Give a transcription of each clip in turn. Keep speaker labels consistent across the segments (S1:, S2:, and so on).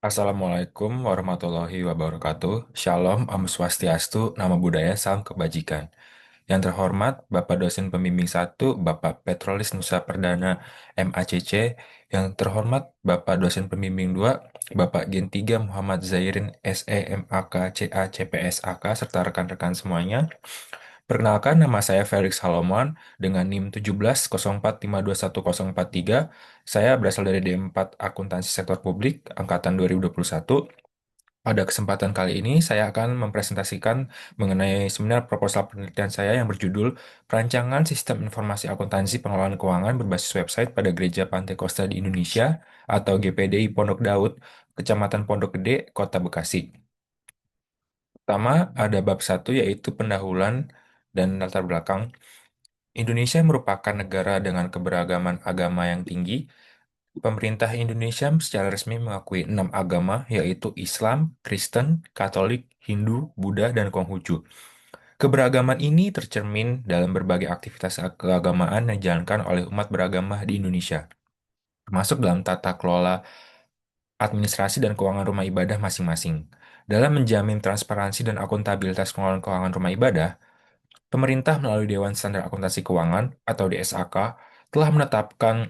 S1: Assalamualaikum warahmatullahi wabarakatuh. Shalom, Om Swastiastu, Namo Buddhaya, Salam Kebajikan. Yang terhormat, Bapak Dosen Pembimbing 1, Bapak Petrolis Nusa Perdana, MACC. Yang terhormat, Bapak Dosen Pembimbing 2, Bapak Gen 3, Muhammad Zairin, SE, MAK, CA, CPS, AK, serta rekan-rekan semuanya. Perkenalkan, nama saya Felix Salomon dengan NIM 1704521043. Saya berasal dari D4 Akuntansi Sektor Publik angkatan 2021. Pada kesempatan kali ini, saya akan mempresentasikan mengenai seminar proposal penelitian saya yang berjudul Perancangan Sistem Informasi Akuntansi Pengelolaan Keuangan berbasis website pada Gereja Pantai Kosta di Indonesia atau GPDI Pondok Daud, Kecamatan Pondok Gede, Kota Bekasi. Pertama, ada bab 1 yaitu pendahuluan dan latar belakang. Indonesia merupakan negara dengan keberagaman agama yang tinggi. Pemerintah Indonesia secara resmi mengakui 6 agama, yaitu Islam, Kristen, Katolik, Hindu, Buddha, dan Konghucu. Keberagaman ini tercermin dalam berbagai aktivitas keagamaan yang dijalankan oleh umat beragama di Indonesia, termasuk dalam tata kelola administrasi dan keuangan rumah ibadah masing-masing. Dalam menjamin transparansi dan akuntabilitas pengelolaan keuangan rumah ibadah, pemerintah melalui Dewan Standar Akuntansi Keuangan atau DSAK telah menetapkan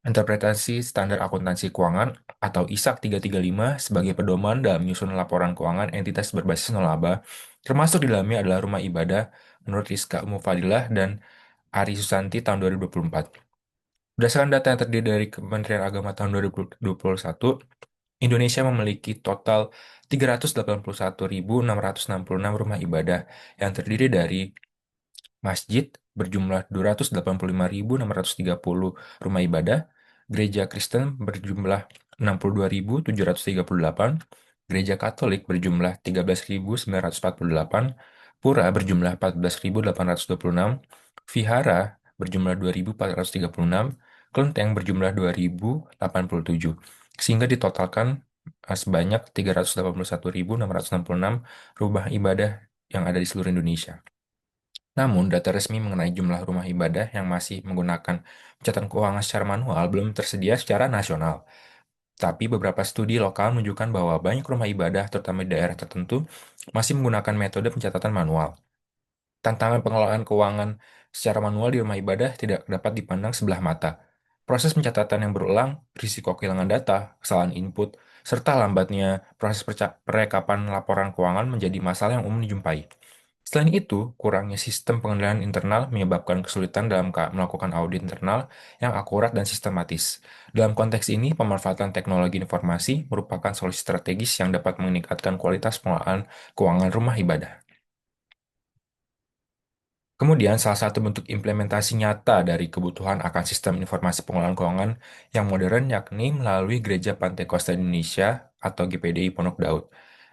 S1: interpretasi standar akuntansi keuangan atau ISAK 335 sebagai pedoman dalam menyusun laporan keuangan entitas berbasis nolaba, termasuk di dalamnya adalah rumah ibadah menurut Rizka Mufadilah dan Ari Susanti tahun 2024. Berdasarkan data yang terdiri dari Kementerian Agama tahun 2021, Indonesia memiliki total 381.666 rumah ibadah yang terdiri dari masjid berjumlah 285.630 rumah ibadah, gereja Kristen berjumlah 62.738, gereja Katolik berjumlah 13.948, pura berjumlah 14.826, vihara berjumlah 2.436, kelenteng berjumlah 2.087, sehingga ditotalkan sebanyak 381.666 rumah ibadah yang ada di seluruh Indonesia. Namun, data resmi mengenai jumlah rumah ibadah yang masih menggunakan pencatatan keuangan secara manual belum tersedia secara nasional. Tapi beberapa studi lokal menunjukkan bahwa banyak rumah ibadah, terutama di daerah tertentu, masih menggunakan metode pencatatan manual. Tantangan pengelolaan keuangan secara manual di rumah ibadah tidak dapat dipandang sebelah mata. Proses pencatatan yang berulang, risiko kehilangan data, kesalahan input, serta lambatnya proses perekapan laporan keuangan menjadi masalah yang umum dijumpai. Selain itu, kurangnya sistem pengendalian internal menyebabkan kesulitan dalam melakukan audit internal yang akurat dan sistematis. Dalam konteks ini, pemanfaatan teknologi informasi merupakan solusi strategis yang dapat meningkatkan kualitas pengelolaan keuangan rumah ibadah. Kemudian, salah satu bentuk implementasi nyata dari kebutuhan akan sistem informasi pengelolaan keuangan yang modern yakni melalui Gereja Pantai Kosta Indonesia atau GPDI Pondok Daud.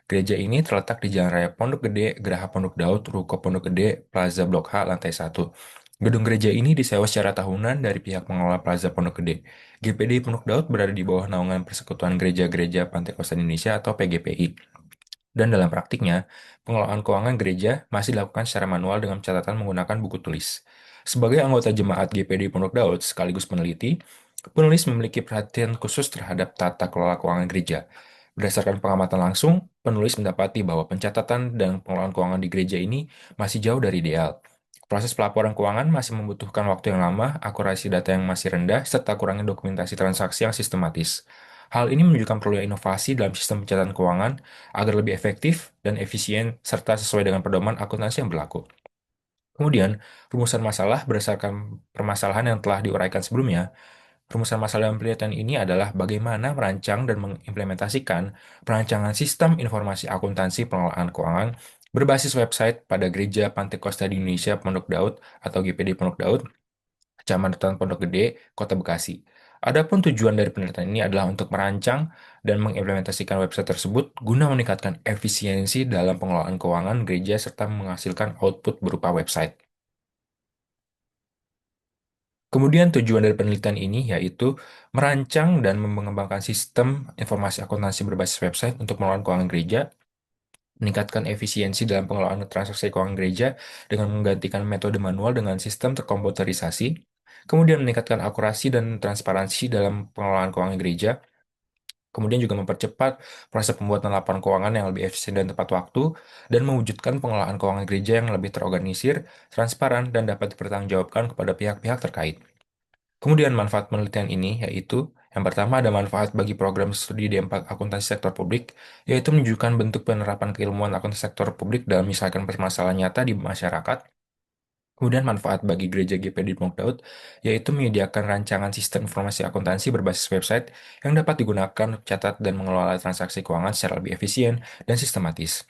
S1: Gereja ini terletak di Jalan Raya Pondok Gede, Geraha Pondok Daud, Ruko Pondok Gede, Plaza Blok H, lantai 1. Gedung gereja ini disewa secara tahunan dari pihak pengelola Plaza Pondok Gede. GPDI Pondok Daud berada di bawah naungan Persekutuan Gereja-Gereja Pantai Kosta Indonesia atau PGPI. Dan dalam praktiknya, pengelolaan keuangan gereja masih dilakukan secara manual dengan catatan menggunakan buku tulis. Sebagai anggota jemaat GPD Pondok Daud sekaligus peneliti, penulis memiliki perhatian khusus terhadap tata kelola keuangan gereja. Berdasarkan pengamatan langsung, penulis mendapati bahwa pencatatan dan pengelolaan keuangan di gereja ini masih jauh dari ideal. Proses pelaporan keuangan masih membutuhkan waktu yang lama, akurasi data yang masih rendah, serta kurangnya dokumentasi transaksi yang sistematis. Hal ini menunjukkan perlunya inovasi dalam sistem pencatatan keuangan agar lebih efektif dan efisien serta sesuai dengan pedoman akuntansi yang berlaku. Kemudian, rumusan masalah berdasarkan permasalahan yang telah diuraikan sebelumnya. Rumusan masalah dalam penelitian ini adalah bagaimana merancang dan mengimplementasikan perancangan sistem informasi akuntansi pengelolaan keuangan berbasis website pada Gereja Pantai Kosta di Indonesia Pondok Daud atau GPD Pondok Daud, Kecamatan Pondok Gede, Kota Bekasi. Adapun tujuan dari penelitian ini adalah untuk merancang dan mengimplementasikan website tersebut guna meningkatkan efisiensi dalam pengelolaan keuangan gereja serta menghasilkan output berupa website. Kemudian tujuan dari penelitian ini yaitu merancang dan mengembangkan sistem informasi akuntansi berbasis website untuk pengelolaan keuangan gereja, meningkatkan efisiensi dalam pengelolaan transaksi keuangan gereja dengan menggantikan metode manual dengan sistem terkomputerisasi, kemudian meningkatkan akurasi dan transparansi dalam pengelolaan keuangan gereja, Kemudian juga mempercepat proses pembuatan laporan keuangan yang lebih efisien dan tepat waktu, dan mewujudkan pengelolaan keuangan gereja yang lebih terorganisir, transparan, dan dapat dipertanggungjawabkan kepada pihak-pihak terkait. Kemudian manfaat penelitian ini yaitu yang pertama ada manfaat bagi program studi di empat akuntansi sektor publik, yaitu menunjukkan bentuk penerapan keilmuan akuntansi sektor publik dalam menyelesaikan permasalahan nyata di masyarakat. Kemudian manfaat bagi gereja GPD Pondok Daud, yaitu menyediakan rancangan sistem informasi akuntansi berbasis website yang dapat digunakan untuk catat dan mengelola transaksi keuangan secara lebih efisien dan sistematis.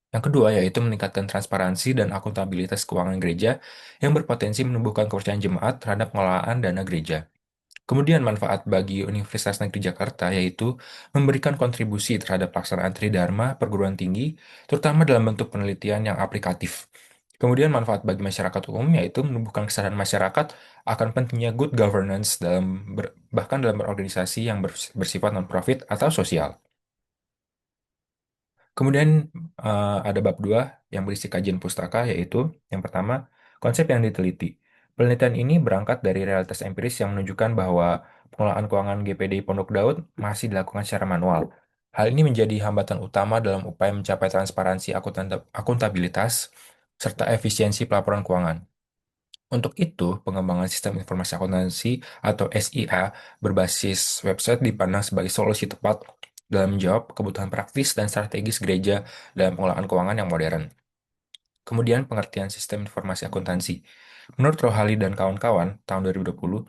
S1: Yang kedua yaitu meningkatkan transparansi dan akuntabilitas keuangan gereja yang berpotensi menumbuhkan kepercayaan jemaat terhadap pengelolaan dana gereja. Kemudian manfaat bagi Universitas Negeri Jakarta yaitu memberikan kontribusi terhadap pelaksanaan Tridharma perguruan tinggi, terutama dalam bentuk penelitian yang aplikatif. Kemudian manfaat bagi masyarakat umum yaitu menumbuhkan kesadaran masyarakat akan pentingnya good governance bahkan dalam berorganisasi yang bersifat non-profit atau sosial. Kemudian ada bab 2 yang berisi kajian pustaka, yaitu yang pertama, konsep yang diteliti. Penelitian ini berangkat dari realitas empiris yang menunjukkan bahwa pengelolaan keuangan GPDI Pondok Daud masih dilakukan secara manual. Hal ini menjadi hambatan utama dalam upaya mencapai transparansi akuntabilitas serta efisiensi pelaporan keuangan. Untuk itu, pengembangan sistem informasi akuntansi atau SIA berbasis website dipandang sebagai solusi tepat dalam menjawab kebutuhan praktis dan strategis gereja dalam pengelolaan keuangan yang modern. Kemudian pengertian sistem informasi akuntansi. Menurut Rohali dan kawan-kawan, tahun 2020,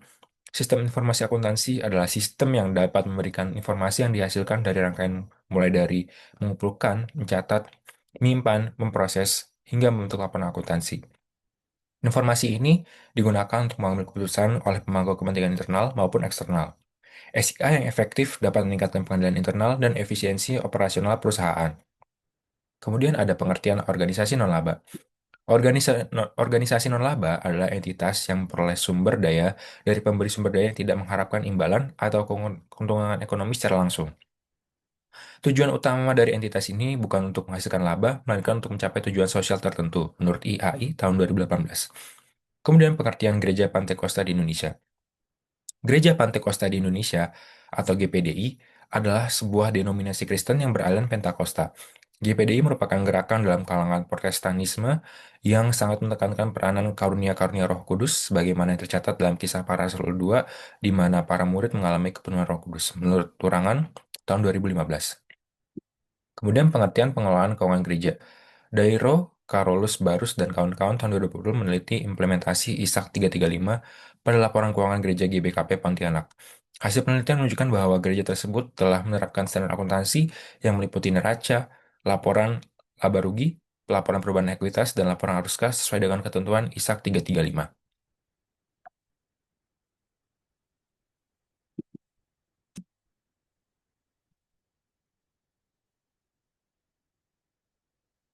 S1: sistem informasi akuntansi adalah sistem yang dapat memberikan informasi yang dihasilkan dari rangkaian mulai dari mengumpulkan, mencatat, menyimpan, memproses, hingga membentuk laporan akuntansi. Informasi ini digunakan untuk mengambil keputusan oleh pemangku kepentingan internal maupun eksternal. SIA yang efektif dapat meningkatkan pengendalian internal dan efisiensi operasional perusahaan. Kemudian ada pengertian organisasi non-laba. Organisasi non-laba adalah entitas yang memperoleh sumber daya dari pemberi sumber daya yang tidak mengharapkan imbalan atau keuntungan ekonomi secara langsung. Tujuan utama dari entitas ini bukan untuk menghasilkan laba, melainkan untuk mencapai tujuan sosial tertentu, menurut IAI tahun 2018. Kemudian pengertian Gereja Pantai Costa di Indonesia. Gereja Pantai Costa di Indonesia atau GPDI adalah sebuah denominasi Kristen yang beraliran Pentakosta. GPDI merupakan gerakan dalam kalangan Protestanisme yang sangat menekankan peranan karunia-karunia Roh Kudus sebagaimana yang tercatat dalam Kisah Para Rasul 2 di mana para murid mengalami kepenuhan Roh Kudus menurut Turangan tahun 2015. Kemudian pengertian pengelolaan keuangan gereja. Dairo, Carolus Barus, dan kawan-kawan tahun 2020 meneliti implementasi ISAK 335 pada laporan keuangan gereja GBKP Pontianak. Hasil penelitian menunjukkan bahwa gereja tersebut telah menerapkan standar akuntansi yang meliputi neraca, laporan laba rugi, laporan perubahan ekuitas, dan laporan arus kas sesuai dengan ketentuan ISAK 335.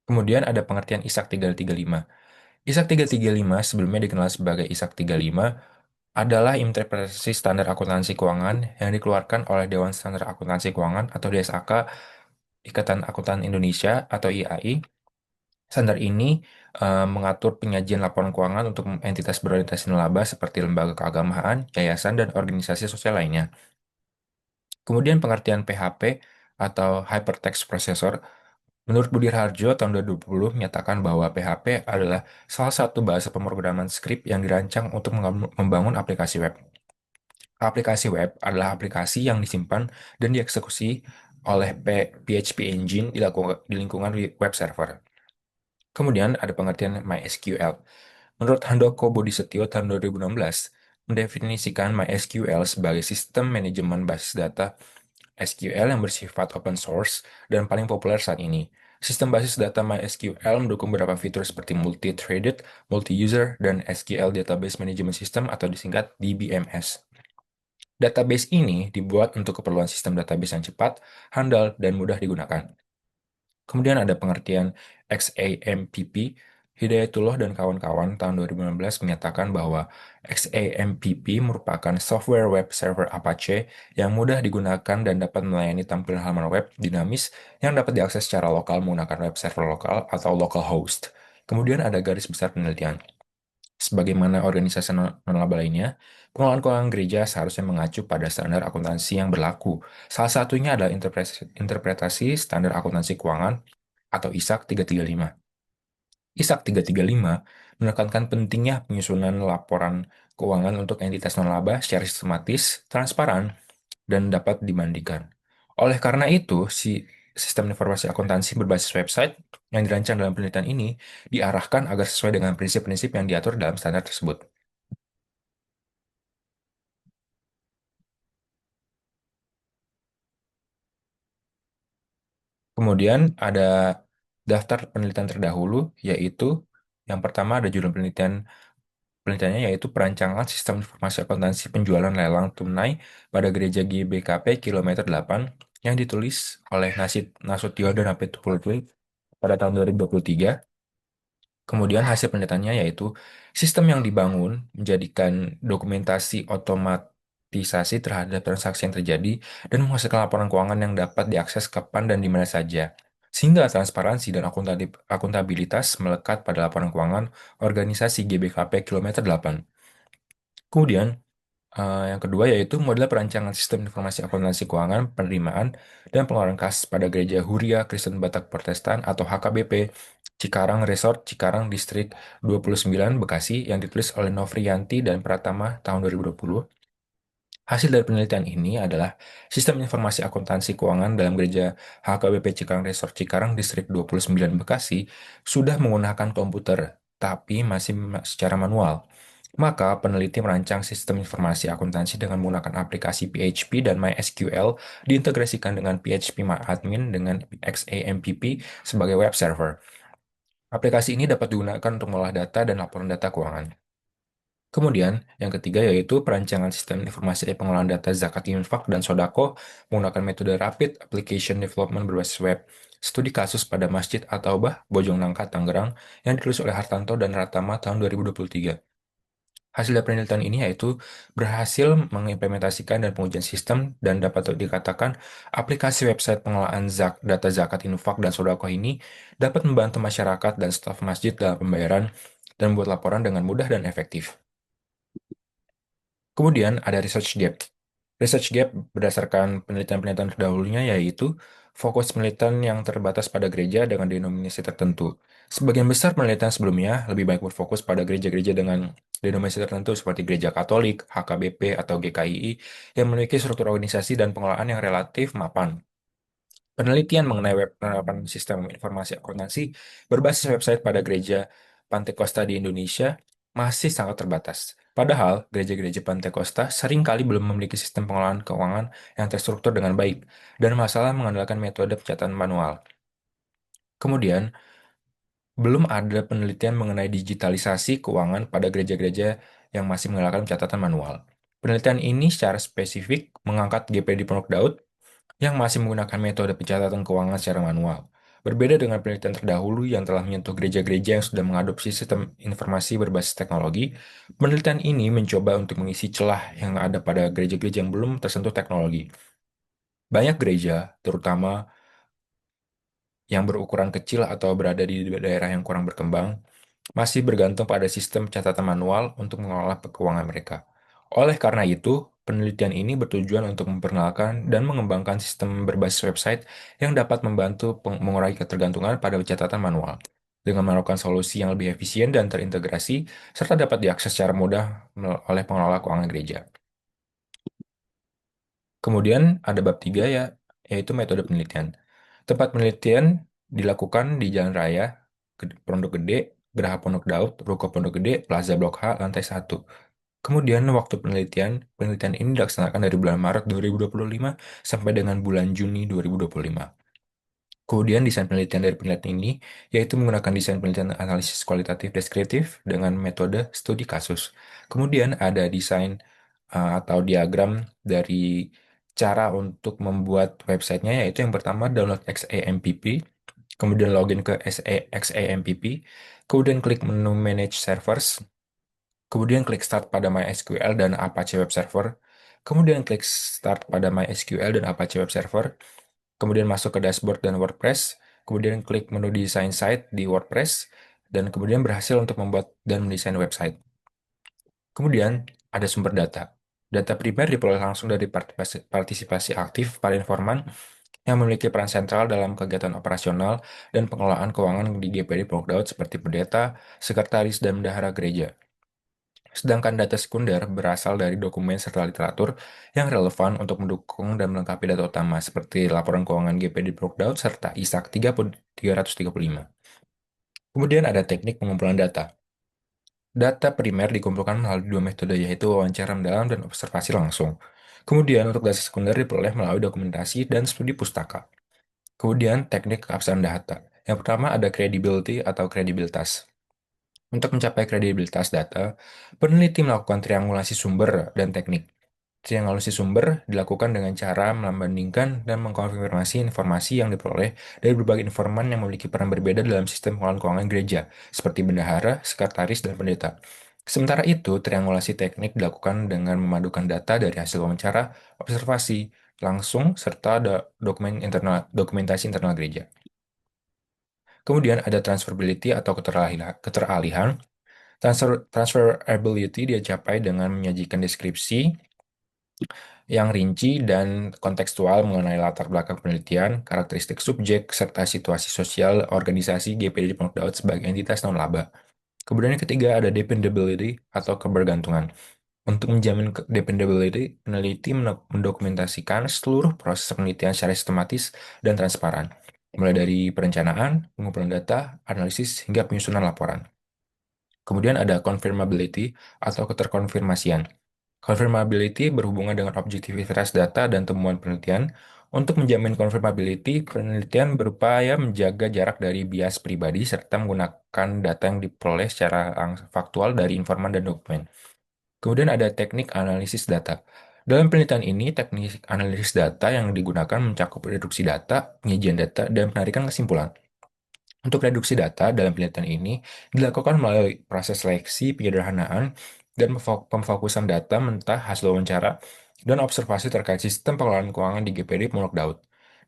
S1: Kemudian ada pengertian ISAK 335. ISAK 335 sebelumnya dikenal sebagai ISAK 35 adalah interpretasi standar akuntansi keuangan yang dikeluarkan oleh Dewan Standar Akuntansi Keuangan atau DSAK Ikatan Akuntan Indonesia atau IAI. Standar ini mengatur penyajian laporan keuangan untuk entitas berorientasi nilaba seperti lembaga keagamaan, yayasan, dan organisasi sosial lainnya. Kemudian pengertian PHP atau Hypertext Processor. Menurut Budi Harjo tahun 2020 menyatakan bahwa PHP adalah salah satu bahasa pemrograman skrip yang dirancang untuk membangun aplikasi web. Aplikasi web adalah aplikasi yang disimpan dan dieksekusi oleh PHP Engine di lingkungan web server. Kemudian ada pengertian MySQL. Menurut Handoko Budisetio tahun 2016, mendefinisikan MySQL sebagai sistem manajemen basis data SQL yang bersifat open source dan paling populer saat ini. Sistem basis data MySQL mendukung beberapa fitur seperti multi-threaded, multi-user, dan SQL Database Management System atau disingkat DBMS. Database ini dibuat untuk keperluan sistem database yang cepat, handal, dan mudah digunakan. Kemudian ada pengertian XAMPP. Hidayatullah dan kawan-kawan tahun 2016 menyatakan bahwa XAMPP merupakan software web server Apache yang mudah digunakan dan dapat melayani tampilan halaman web dinamis yang dapat diakses secara lokal menggunakan web server lokal atau localhost. Kemudian ada garis besar penelitian. Sebagaimana organisasi non-laba lainnya, pengelolaan keuangan gereja seharusnya mengacu pada standar akuntansi yang berlaku. Salah satunya adalah interpretasi standar akuntansi keuangan atau ISAK 335. ISAK 335 menekankan pentingnya penyusunan laporan keuangan untuk entitas non-laba secara sistematis, transparan, dan dapat dibandingkan. Oleh karena itu, sistem informasi akuntansi berbasis website yang dirancang dalam penelitian ini diarahkan agar sesuai dengan prinsip-prinsip yang diatur dalam standar tersebut. Kemudian ada daftar penelitian terdahulu, yaitu yang pertama ada judul penelitiannya yaitu perancangan sistem informasi akuntansi penjualan lelang tunai pada gereja GBKP kilometer 8 yang ditulis oleh Nasution dan Apitupultui pada tahun 2023. Kemudian hasil penelitiannya yaitu sistem yang dibangun menjadikan dokumentasi otomatisasi terhadap transaksi yang terjadi dan menghasilkan laporan keuangan yang dapat diakses kapan dan di mana saja. Sehingga transparansi dan akuntabilitas melekat pada laporan keuangan organisasi GBKP kilometer 8. Kemudian, yang kedua yaitu model perancangan sistem informasi akuntansi keuangan, penerimaan, dan pengeluaran kas pada Gereja Huria Kristen Batak Protestan atau HKBP Cikarang Resort Cikarang Distrik 29 Bekasi yang ditulis oleh Novrianti dan Pratama tahun 2020. Hasil dari penelitian ini adalah sistem informasi akuntansi keuangan dalam Gereja HKBP Cikarang Resort Cikarang Distrik 29 Bekasi sudah menggunakan komputer, tapi masih secara manual. Maka peneliti merancang sistem informasi akuntansi dengan menggunakan aplikasi PHP dan MySQL diintegrasikan dengan PHP dengan XAMPP sebagai web server. Aplikasi ini dapat digunakan untuk mengolah data dan laporan data keuangan. Kemudian, yang ketiga yaitu perancangan sistem informasi pengelolaan data zakat infak dan sodako menggunakan metode Rapid Application Development berbasis web. Studi kasus pada Masjid At-Taubah, Bojong Nangka, Tangerang, yang ditulis oleh Hartanto dan Ratama tahun 2023. Hasil dari penelitian ini yaitu berhasil mengimplementasikan dan pengujian sistem dan dapat dikatakan aplikasi website pengelolaan data zakat infak dan sodako ini dapat membantu masyarakat dan staf masjid dalam pembayaran dan membuat laporan dengan mudah dan efektif. Kemudian ada research gap. Research gap berdasarkan penelitian-penelitian terdahulunya yaitu fokus penelitian yang terbatas pada gereja dengan denominasi tertentu. Sebagian besar penelitian sebelumnya lebih baik berfokus pada gereja-gereja dengan denominasi tertentu seperti Gereja Katolik, HKBP, atau GKII yang memiliki struktur organisasi dan pengelolaan yang relatif mapan. Penelitian mengenai penerapan sistem informasi akuntansi berbasis website pada gereja Pantekosta di Indonesia masih sangat terbatas. Padahal, gereja-gereja Pantekosta seringkali belum memiliki sistem pengelolaan keuangan yang terstruktur dengan baik dan masalah mengandalkan metode pencatatan manual. Kemudian, belum ada penelitian mengenai digitalisasi keuangan pada gereja-gereja yang masih menggunakan catatan manual. Penelitian ini secara spesifik mengangkat GPD Pondok Daud yang masih menggunakan metode pencatatan keuangan secara manual. Berbeda dengan penelitian terdahulu yang telah menyentuh gereja-gereja yang sudah mengadopsi sistem informasi berbasis teknologi, penelitian ini mencoba untuk mengisi celah yang ada pada gereja-gereja yang belum tersentuh teknologi. Banyak gereja, terutama yang berukuran kecil atau berada di daerah yang kurang berkembang, masih bergantung pada sistem catatan manual untuk mengelola keuangan mereka. Oleh karena itu, penelitian ini bertujuan untuk memperkenalkan dan mengembangkan sistem berbasis website yang dapat membantu mengurangi ketergantungan pada catatan manual dengan menawarkan solusi yang lebih efisien dan terintegrasi, serta dapat diakses secara mudah oleh pengelola keuangan gereja. Kemudian ada bab 3 ya, yaitu metode penelitian. Tempat penelitian dilakukan di Jalan Raya, Pondok Gede, Geraha Pondok Daud, Ruko Pondok Gede, Plaza Blok H, lantai 1. Kemudian waktu penelitian ini dilaksanakan dari bulan Maret 2025 sampai dengan bulan Juni 2025. Kemudian desain penelitian dari penelitian ini yaitu menggunakan desain penelitian analisis kualitatif deskriptif dengan metode studi kasus. Kemudian ada desain atau diagram dari cara untuk membuat websitenya yaitu yang pertama download XAMPP, kemudian login ke XAMPP, kemudian klik menu Manage Servers, kemudian klik Start pada MySQL dan Apache Web Server, kemudian klik Start pada MySQL dan Apache Web Server, kemudian masuk ke dashboard dan WordPress, kemudian klik menu Design Site di WordPress, dan kemudian berhasil untuk membuat dan mendesain website. Kemudian ada sumber data. Data primer diperoleh langsung dari partisipasi aktif para informan yang memiliki peran sentral dalam kegiatan operasional dan pengelolaan keuangan di GPD Pondok Daud seperti pendeta, sekretaris, dan bendahara gereja. Sedangkan data sekunder berasal dari dokumen serta literatur yang relevan untuk mendukung dan melengkapi data utama seperti laporan keuangan GPD Pondok Daud serta ISAK 335. Kemudian ada teknik pengumpulan data. Data primer dikumpulkan melalui dua metode yaitu wawancara mendalam dan observasi langsung. Kemudian untuk data sekunder diperoleh melalui dokumentasi dan studi pustaka. Kemudian teknik keabsahan data. Yang pertama ada credibility atau kredibilitas. Untuk mencapai kredibilitas data, peneliti melakukan triangulasi sumber dan teknik. Triangulasi sumber dilakukan dengan cara membandingkan dan mengkonfirmasi informasi yang diperoleh dari berbagai informan yang memiliki peran berbeda dalam sistem pengelolaan keuangan gereja, seperti bendahara, sekretaris, dan pendeta. Sementara itu, triangulasi teknik dilakukan dengan memadukan data dari hasil wawancara, observasi langsung, serta dokumentasi internal gereja. Kemudian ada transferability atau keteralihan. Transferability dia capai dengan menyajikan deskripsi yang rinci dan kontekstual mengenai latar belakang penelitian, karakteristik subjek, serta situasi sosial organisasi GPD di Pondok Daud sebagai entitas non-laba. Kemudian yang ketiga ada dependability atau kebergantungan. Untuk menjamin dependability, peneliti mendokumentasikan seluruh proses penelitian secara sistematis dan transparan, mulai dari perencanaan, pengumpulan data, analisis, hingga penyusunan laporan. Kemudian ada confirmability atau keterkonfirmasian. Confirmability berhubungan dengan objektivitas data dan temuan penelitian. Untuk menjamin confirmability, penelitian berupaya menjaga jarak dari bias pribadi serta menggunakan data yang diperoleh secara faktual dari informan dan dokumen. Kemudian ada teknik analisis data. Dalam penelitian ini, teknik analisis data yang digunakan mencakup reduksi data, penyajian data, dan penarikan kesimpulan. Untuk reduksi data dalam penelitian ini dilakukan melalui proses seleksi, penyederhanaan, dan pemfokusan data mentah hasil wawancara dan observasi terkait sistem pengelolaan keuangan di GPD Pondok Daud.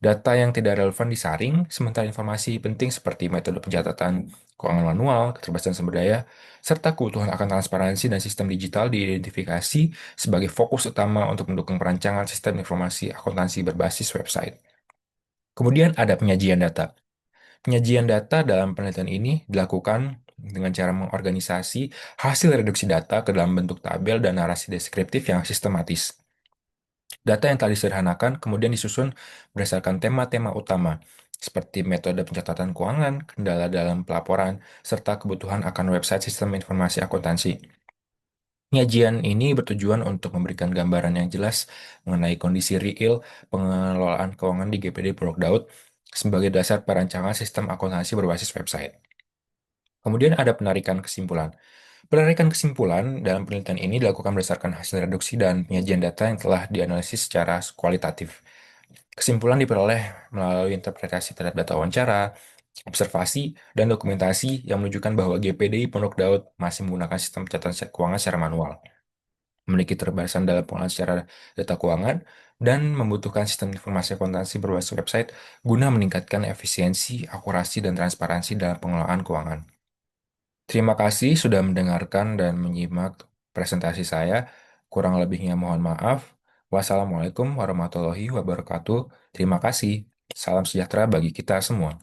S1: Data yang tidak relevan disaring, sementara informasi penting seperti metode pencatatan keuangan manual, keterbatasan sumber daya, serta kebutuhan akan transparansi dan sistem digital diidentifikasi sebagai fokus utama untuk mendukung perancangan sistem informasi akuntansi berbasis website. Kemudian ada penyajian data. Penyajian data dalam penelitian ini dilakukan dengan cara mengorganisasi hasil reduksi data ke dalam bentuk tabel dan narasi deskriptif yang sistematis. Data yang telah disederhanakan kemudian disusun berdasarkan tema-tema utama, seperti metode pencatatan keuangan, kendala dalam pelaporan, serta kebutuhan akan website sistem informasi akuntansi. Penyajian ini bertujuan untuk memberikan gambaran yang jelas mengenai kondisi real pengelolaan keuangan di GPD Pondok Daud sebagai dasar perancangan sistem akuntansi berbasis website. Kemudian ada penarikan kesimpulan. Penarikan kesimpulan dalam penelitian ini dilakukan berdasarkan hasil reduksi dan penyajian data yang telah dianalisis secara kualitatif. Kesimpulan diperoleh melalui interpretasi terhadap data wawancara, observasi, dan dokumentasi yang menunjukkan bahwa GPDI Pondok Daud masih menggunakan sistem pencatatan keuangan secara manual, memiliki keterbatasan dalam pengolahan secara data keuangan, dan membutuhkan sistem informasi akuntansi berbasis website guna meningkatkan efisiensi, akurasi, dan transparansi dalam pengelolaan keuangan. Terima kasih sudah mendengarkan dan menyimak presentasi saya. Kurang lebihnya mohon maaf. Wassalamualaikum warahmatullahi wabarakatuh. Terima kasih. Salam sejahtera bagi kita semua.